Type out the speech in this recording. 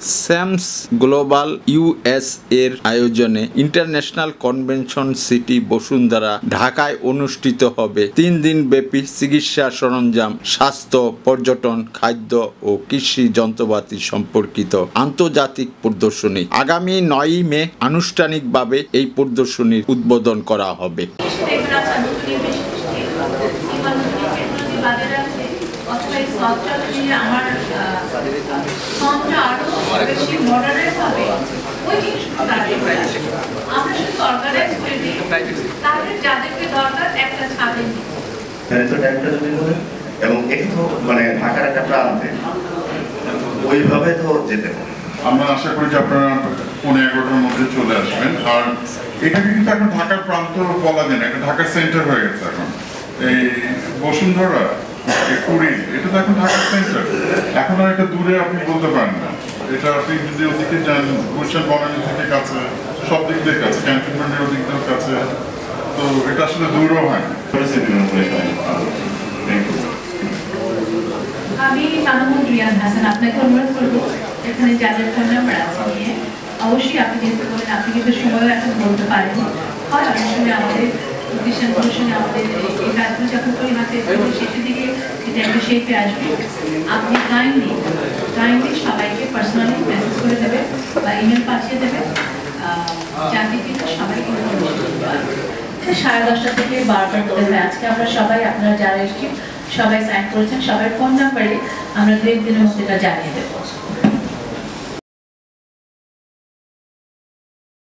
Sam's global US এর আয়োজনে international convention city Bashundhara ঢাকায় অনুষ্ঠিত হবে 3 দিন ব্যাপী চিকিৎসা সরঞ্জাম, স্বাস্থ্য, পর্যটন, খাদ্য ও কৃষি যন্ত্রপাতি সম্পর্কিত আন্তর্জাতিক প্রদর্শনী। আগামী 9 মে আনুষ্ঠানিকভাবে এই প্রদর্শনীর উদ্বোধন করা হবে। এবং এটি তো মানে ঢাকার একটা প্রান্তে ওইভাবে তো যেতে হবে। আমরা আশা করি যে আপনারা 11:30টার মধ্যে চলে আসবেন। আর এটাকে কিন্তু এখন ঢাকার প্রান্ত বলা যায় না, এটা ঢাকার সেন্টার হয়ে গেছে এখন। এই বসুন্ধরা কুড়ি এটা তো এখন ঢাকার সেন্টার, এখন আর এটা দূরে আপনি বলতে পারেন না। এটা আপনি যদি ওদিকে যান, গুলশান বনানী থেকে কাছে, সব দিক দিয়ে কাছে, ক্যান্টনমেন্টের ওদিক দিয়েও কাছে, তো এটা আসলে দূরও হয় না। আমি মাহমুদ রিয়ান হাসান আপনাকে অনুরোধ করবো এখানে যাদের ফোন নাম্বার আছে নিয়ে অবশ্যই আপনি যেহেতু বলেন আপনি কিন্তু সময়ও এখন বলতে পারেন হয় অনেক সময় আমাদের প্রতিষ্ঠান প্রদর্শনে আমাদের এই কাজগুলো যখন করি হাতে শেষের দিকে এটা একটা শেপে আসবে। আপনি কাইন্ডলি সবাইকে পার্সোনালি মেসেজ করে দেবেন বা ইমেল পাঠিয়ে দেবেন যাতে কিন্তু সবাইকে 10:30 থেকে 12টার মধ্যে। আজকে আমরা সবাই আপনারা যারা এসেছি সবাই সাইন করেছেন, সবাই ফোন নাম্বারে আমরা 2 দিনের মধ্যে এটা জানিয়ে দেবো।